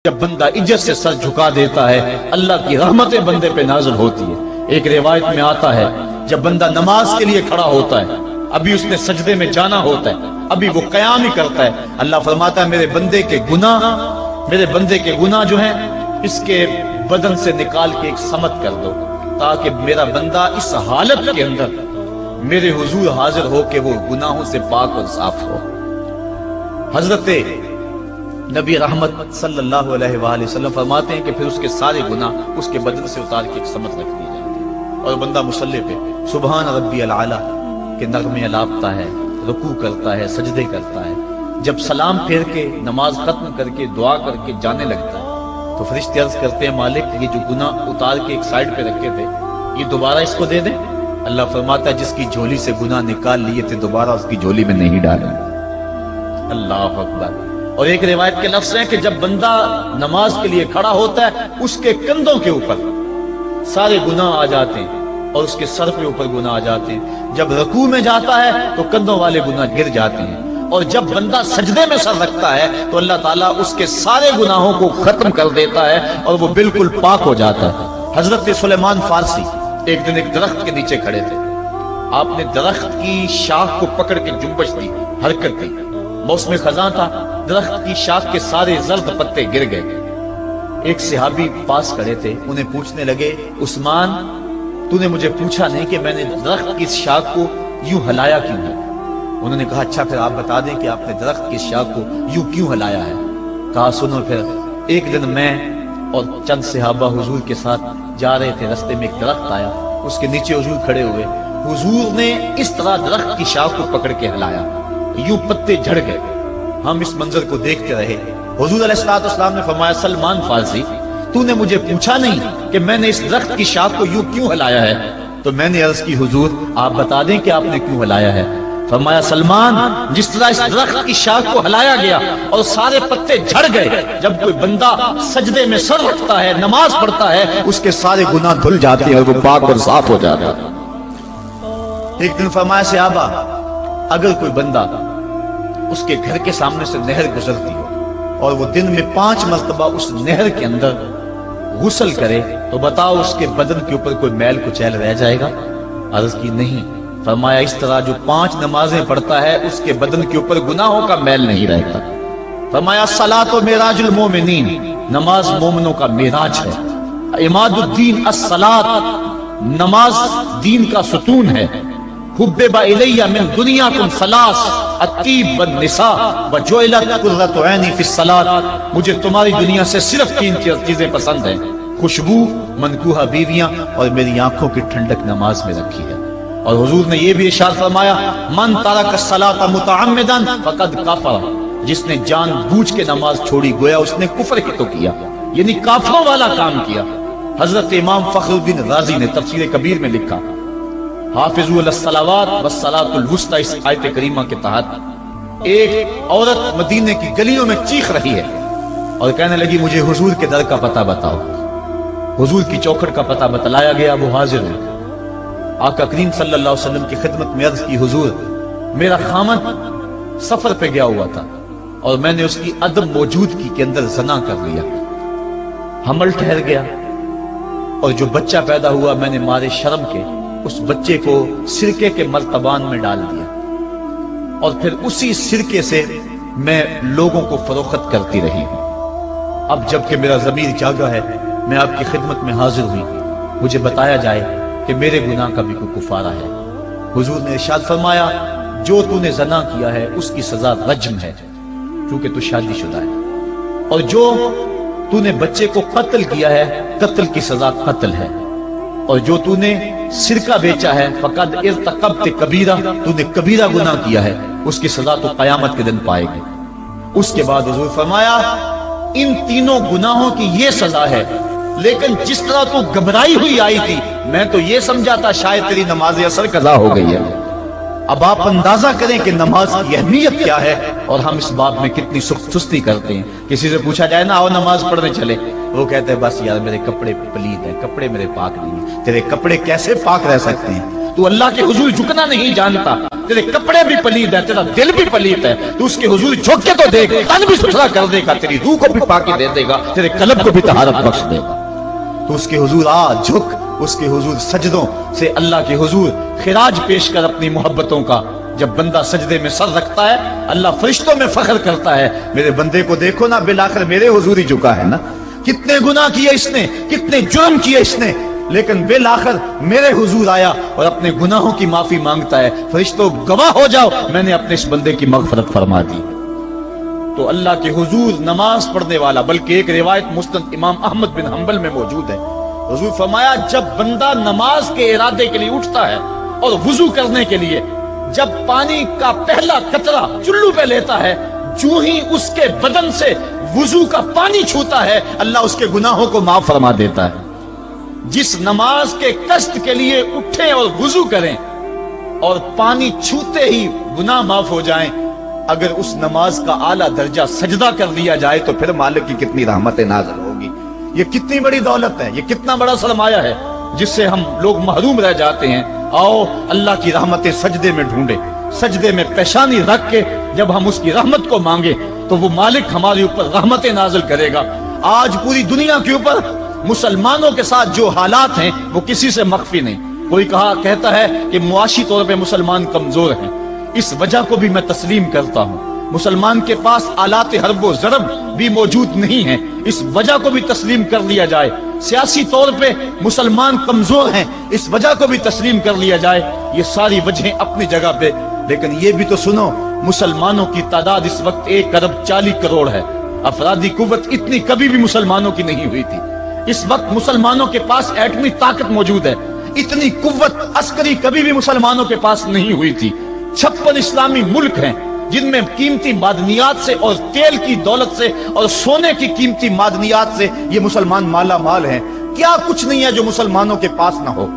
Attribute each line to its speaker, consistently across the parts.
Speaker 1: جب بندہ عزت سے سر جھکا دیتا ہے اللہ کی رحمتیں بندے پہ نازل ہوتی ہے۔ ایک روایت میں آتا ہے جب بندہ نماز کے لیے کھڑا ہوتا ہے، ابھی اس نے سجدے میں جانا ہوتا ہے، ابھی وہ قیام ہی کرتا ہے، اللہ فرماتا ہے میرے بندے کے گناہ جو ہیں اس کے بدن سے نکال کے ایک سمت کر دو، تاکہ میرا بندہ اس حالت کے اندر میرے حضور حاضر ہو کہ وہ گناہوں سے پاک اور صاف ہو۔ حضرت نبی رحمت صلی اللہ علیہ وآلہ وسلم فرماتے ہیں کہ پھر اس کے سارے گناہ اس کے بدن سے اتار کے ایک سمت رکھ دی جاتی ہے، اور بندہ مصلی پہ سبحان ربی العالی کے نغمے الاپتا ہے، رکوع کرتا ہے، سجدے کرتا ہے۔ جب سلام پھیر کے نماز ختم کر کے دعا کر کے جانے لگتا ہے تو فرشتے عرض کرتے ہیں مالک یہ جو گناہ اتار کے ایک سائیڈ پہ رکھے تھے یہ دوبارہ اس کو دے دیں۔ اللہ فرماتا ہے جس کی جھولی سے گناہ نکال لیے تھے دوبارہ اس کی جھولی میں نہیں ڈالیں۔ اللہ اکبر۔ اور ایک روایت کے لفظ ہیں کہ جب بندہ نماز کے لیے کھڑا ہوتا ہے اس کے کندھوں کے اوپر سارے گناہ آ جاتے ہیں اور اس کے سر کے اوپر گناہ آ جاتے ہیں۔ جب رکوع میں جاتا ہے تو کندھوں والے گناہ گر جاتے ہیں، اور جب بندہ سجدے میں سر رکھتا ہے تو اللہ تعالیٰ اس کے سارے گناہوں کو ختم کر دیتا ہے اور وہ بالکل پاک ہو جاتا ہے۔ حضرت سلیمان فارسی ایک دن ایک درخت کے نیچے کھڑے تھے، آپ نے درخت کی شاخ کو پکڑ کے جنبش دی، حرکت دی، موسم خزاں تھا، درخت کی شاخ کے سارے زرد پتے گر گئے۔ ایک صحابی پاس کھڑے تھے، انہیں پوچھنے لگے عثمان تو نے مجھے پوچھا نہیں کہ میں نے درخت کی شاخ کو یوں ہلایا کیوں ہے؟ انہوں نے کہا اچھا پھر آپ بتا دیں کہ آپ نے درخت کی شاخ کو یوں کیوں ہلایا ہے؟ کہا سنو پھر ایک دن میں اور چند صحابہ حضور کے ساتھ جا رہے تھے، رستے میں ایک درخت آیا، اس کے نیچے حضور کھڑے ہوئے، حضور نے اس طرح درخت کی شاخ کو پکڑ کے ہلایا، یوں پتے جھڑ گئے۔ ہم اس منظر کو دیکھتے رہے۔ حضور علیہ السلام نے فرمایا سلمان فارسی تو نے مجھے پوچھا نہیں کہ میں نے اس درخت کی شاخ کو یوں کیوں ہلایا ہے؟ تو میں نے عرض کی حضور آپ بتا دیں کہ آپ نے کیوں ہلایا ہے؟ فرمایا سلمان جس طرح اس درخت کی شاخ کو ہلایا گیا اور سارے پتے جھڑ گئے، جب کوئی بندہ سجدے میں سر رکھتا ہے نماز پڑھتا ہے اس کے سارے گناہ دھل جاتے ہیں اور وہ پاک اور صاف ہو جاتا ہے۔ ایک دن فرمایا صحابہ اگر کوئی بندہ اس کے گھر کے سامنے سے نہر گزرتی ہو اور وہ دن میں 5 مرتبہ اس نہر کے اندر غسل کرے تو بتاؤ اس کے بدن کے اوپر کوئی میل کچیل رہ جائے گا؟ عرض کی نہیں۔ فرمایا اس طرح جو 5 نمازیں پڑھتا ہے اس کے بدن کے اوپر گناہوں کا میل نہیں رہتا۔ فرمایا الصلاۃ معراج المومنین، نماز مومنوں کا معراج ہے۔ عماد الدین الصلاۃ، نماز دین کا ستون ہے۔ حبب الی من دنیاکم ثلاث الطیب والنساء وجعلت قرۃ عینی فی الصلاۃ، مجھے تمہاری دنیا سے صرف 3 چیزیں پسند ہیں، خوشبو، منکوحہ بیویاں، اور میری آنکھوں کی ٹھنڈک نماز میں رکھی ہے۔ اور حضور نے یہ بھی ارشاد فرمایا من ترک الصلاۃ متعمدا فقد کفر، جس نے جان بوجھ کے نماز چھوڑی گویا اس نے کفر ہی تو کیا، یعنی کافروں والا کام کیا۔ حضرت امام فخر الدین رازی نے تفسیر کبیر میں لکھا حافظوا علی الصلوات والصلاۃ الوسطی، اس آیت کریمہ کے تحت ایک عورت مدینے کی گلیوں میں چیخ رہی ہے اور کہنے لگی مجھے حضور کے در کا پتہ بتاؤ۔ حضور کی چوکھٹ کا پتہ بتلایا گیا، وہ حاضر ہوئے۔ آقا کریم صلی اللہ علیہ وسلم کی خدمت میں عرض کی حضور میرا خامد سفر پہ گیا ہوا تھا اور میں نے اس کی عدم موجودگی کے اندر زنا کر لیا، حمل ٹھہر گیا، اور جو بچہ پیدا ہوا میں نے مارے شرم کے اس بچے کو سرکے کے مرتبان میں ڈال دیا، اور پھر اسی سرکے سے میں لوگوں کو فروخت کرتی رہی ہوں۔ اب جب کہ میرا ضمیر جاگا ہے میں آپ کی خدمت میں حاضر ہوئی، مجھے بتایا جائے کہ میرے گناہ کا بھی کوئی کفارہ ہے۔ حضور نے ارشاد فرمایا جو تو نے زنا کیا ہے اس کی سزا رجم ہے کیونکہ تو شادی شدہ ہے، اور جو تو نے بچے کو قتل کیا ہے قتل کی سزا قتل ہے، اور جو تو نے سرکہ بیچا ہے فقد ارتکبت کبیرہ، تو نے کبیرہ گناہ کیا ہے، اس کی سزا تو قیامت کے دن پائے گی۔ اس کے بعد حضور فرمایا ان تینوں گناہوں کی یہ سزا ہے، لیکن جس طرح تو گھبرائی ہوئی آئی تھی میں تو یہ سمجھا تھا شاید تیری نماز اثر قضا ہو گئی ہے۔ اب آپ اندازہ کریں کہ نماز کی اہمیت کیا ہے، اور ہم اس بات میں کتنی سستی کرتے ہیں۔ کسی سے پوچھا جائے نا آؤ نماز پڑھنے چلے، وہ کہتے ہیں بس یار میرے کپڑے پلید ہیں، کپڑے میرے پاک نہیں ہیں۔ تیرے کپڑے کیسے پاک رہ سکتے ہیں؟ تو اللہ کے حضور جھکنا نہیں جانتا، تیرے کپڑے بھی پلید ہے، تیرا دل بھی پلید ہے، تو اس کے حضور جھک کے تو دیکھ، تن بھی ستھرا کر دے گا، تیری روح کو بھی پاکی دے دے گا، تیرے قلب کو بھی طہارت بخش دے گا۔ تو اس کے حضور آ جھک، اس کے حضور سجدوں سے اللہ کے حضور خراج پیش کر اپنی محبتوں کا۔ جب بندہ سجدے میں سر رکھتا ہے اللہ فرشتوں میں فخر کرتا ہے، میرے بندے کو دیکھو نا، بالآخر میرے حضور ہی جھکا ہے نا، کتنے گناہ کیے اس نے، کتنے جرم کیے اس نے، لیکن بالآخر میرے حضور آیا اور اپنے گناہوں کی معافی مانگتا ہے۔ فرشتوں گواہ ہو جاؤ، میں نے اپنے اس بندے کی مغفرت فرما دی۔ تو اللہ کے حضور نماز پڑھنے والا، بلکہ ایک روایت مسند امام احمد بن حنبل میں موجود ہے، حضور فرمایا جب بندہ نماز کے ارادے کے لیے اٹھتا ہے اور وضو کرنے کے لیے، جب پانی کا پہلا قطرہ چلو پہ لیتا ہے، جو ہی اس کے بدن سے وضو کا پانی چھوتا ہے اللہ اس کے گناہوں کو معاف فرما دیتا ہے۔ جس نماز کے قصد کے لیے اٹھیں اور وضو کریں اور پانی چھوتے ہی گناہ معاف ہو جائیں، اگر اس نماز کا اعلیٰ درجہ سجدہ کر لیا جائے تو پھر مالک کی کتنی رحمت نازل ہوگی۔ یہ کتنی بڑی دولت ہے، یہ کتنا بڑا سرمایہ ہے جس سے ہم لوگ محروم رہ جاتے ہیں۔ آؤ اللہ کی رحمتیں سجدے میں ڈھونڈے، سجدے میں پیشانی رکھ کے جب ہم اس کی رحمت کو مانگے تو وہ مالک ہمارے اوپر رحمتیں نازل کرے گا۔ آج پوری دنیا کے اوپر مسلمانوں کے ساتھ جو حالات ہیں وہ کسی سے مخفی نہیں۔ کوئی کہتا ہے کہ معاشی طور پہ مسلمان کمزور ہیں، اس وجہ کو بھی میں تسلیم کرتا ہوں۔ مسلمان کے پاس آلات حرب و ضرب بھی موجود نہیں ہیں، اس وجہ کو بھی تسلیم کر لیا جائے۔ سیاسی طور پہ مسلمان کمزور ہیں، اس وجہ کو بھی تسلیم کر لیا جائے۔ یہ ساری وجہیں اپنی جگہ پہ، لیکن یہ بھی تو سنو، مسلمانوں کی تعداد اس وقت 1.40 کروڑ ہے۔ افرادی قوت اتنی کبھی بھی مسلمانوں کی نہیں ہوئی تھی۔ اس وقت مسلمانوں کے پاس ایٹمی طاقت موجود ہے، اتنی قوت عسکری کبھی بھی مسلمانوں کے پاس نہیں ہوئی تھی۔ 56 اسلامی ملک ہیں جن میں قیمتی معدنیات سے اور تیل کی دولت سے اور سونے کی قیمتی معدنیات سے یہ مسلمان مالا مال ہیں۔ کیا کچھ نہیں ہے جو مسلمانوں کے پاس نہ ہو،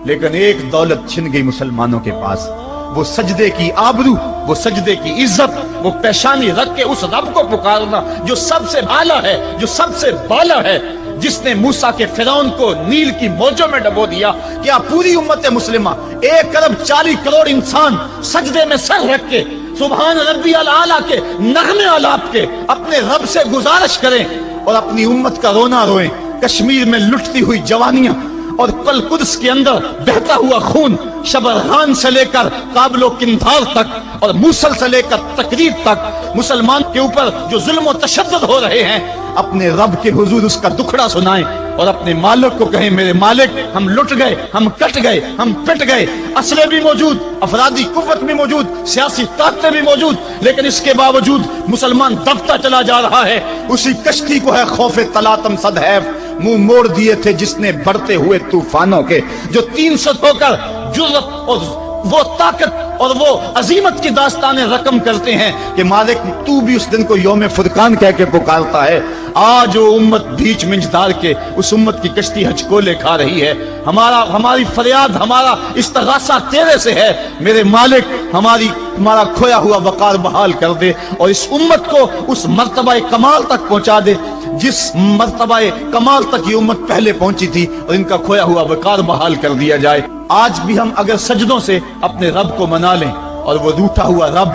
Speaker 1: لیکن ایک دولت چھن گئی مسلمانوں کے پاس، وہ سجدے کی آبرو، وہ سجدے کی عزت، وہ پیشانی رکھ کے اس رب کو پکارنا جو سب سے بالا ہے، جو سب سے بالا ہے، جس نے موسیٰ کے فرعون کو نیل کی موجوں میں ڈبو دیا۔ کیا پوری امت مسلمہ 1.40 کروڑ انسان سجدے میں سر رکھ کے سبحان ربی الاعلیٰ کے نغمے آلات کے اپنے رب سے گزارش کریں اور اپنی امت کا رونا روئیں؟ کشمیر میں لٹتی ہوئی جوانیاں اور کل قدس کے اندر بہتا ہوا خون، شبرغان سے لے کر کابل و قندھار تک اور موصل سے لے کر تقریب تک مسلمان کے اوپر جو ظلم و تشدد ہو رہے ہیں، اپنے رب کے حضور اس کا دکھڑا سنائیں اور اپنے مالک کو کہیں میرے مالک ہم لٹ گئے، ہم کٹ گئے، ہم پٹ گئے، اسلحے بھی موجود، افرادی قوت بھی موجود، سیاسی طاقتیں بھی موجود، لیکن اس کے باوجود مسلمان دبتا چلا جا رہا ہے۔ اسی کشتی کو ہے خوف تلاطم صدحیف منہ موڑ دیے تھے جس نے بڑھتے ہوئے طوفانوں کے، جو 300 ہو کر جرأت اور وہ طاقت اور وہ عظیمت کی داستانیں رقم کرتے ہیں کہ مالک تو بھی اس دن کو یوم فرقان کہہ کے پکارتا ہے۔ آج وہ امت بیچ منجدار کے اس امت کی کشتی ہچکولے کھا رہی ہے۔ ہماری فریاد، ہمارا استغاثہ تیرے سے ہے، میرے مالک ہمارا کھویا ہوا وقار بحال کر دے اور اس امت کو اس مرتبہ کمال تک پہنچا دے جس مرتبہ کمال تک یہ امت پہلے پہنچی تھی، اور ان کا کھویا ہوا وقار بحال کر دیا جائے۔ آج بھی ہم اگر سجدوں سے اپنے رب کو منا لیں اور وہ روٹھا ہوا رب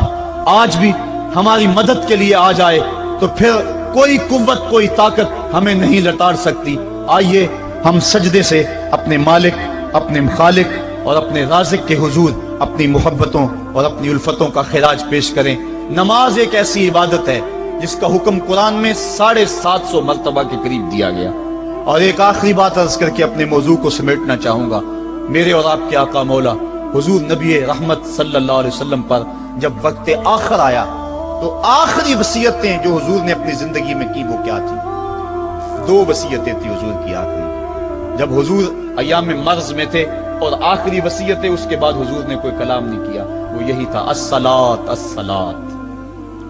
Speaker 1: آج بھی ہماری مدد کے لیے آ جائے تو پھر کوئی قوت، کوئی طاقت ہمیں نہیں لٹار سکتی۔ آئیے ہم سجدے سے اپنے مالک، اپنے خالق اور اپنے رازق کے حضور اپنی محبتوں اور اپنی الفتوں کا خراج پیش کریں۔ نماز ایک ایسی عبادت ہے جس کا حکم قرآن میں 750 مرتبہ کے قریب دیا گیا۔ اور ایک آخری بات عرض کر کے اپنے موضوع کو سمیٹنا چاہوں گا۔ میرے اور آپ کے آقا مولا حضور نبی رحمت صلی اللہ علیہ وسلم پر جب وقت آخر آیا تو آخری وصیتیں جو حضور نے اپنی زندگی میں کی وہ کیا تھی؟ 2 وصیتیں تھی حضور کی آخری، جب حضور ایام مرض میں تھے، اور آخری وصیتیں اس کے بعد حضور نے کوئی کلام نہیں کیا، وہ یہی تھا الصلاۃ الصلاۃ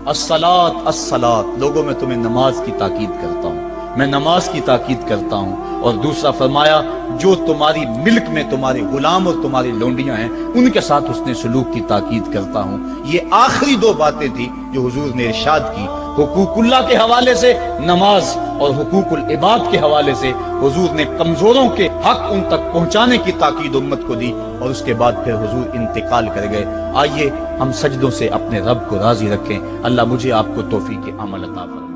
Speaker 1: الصلاۃ الصلاۃ۔ لوگوں میں تمہیں نماز کی تاکید کرتا ہوں، میں نماز کی تاکید کرتا ہوں۔ اور دوسرا فرمایا جو تمہاری ملک میں تمہارے غلام اور تمہاری لونڈیاں ہیں ان کے ساتھ حسن سلوک کی تاکید کرتا ہوں۔ یہ آخری 2 باتیں تھی جو حضور نے ارشاد کی حقوق اللہ کے حوالے سے نماز اور حقوق العباد کے حوالے سے حضور نے کمزوروں کے حق ان تک پہنچانے کی تاکید امت کو دی، اور اس کے بعد پھر حضور انتقال کر گئے۔ آئیے ہم سجدوں سے اپنے رب کو راضی رکھیں۔ اللہ مجھے آپ کو توفیق عمل عطا فرمائے۔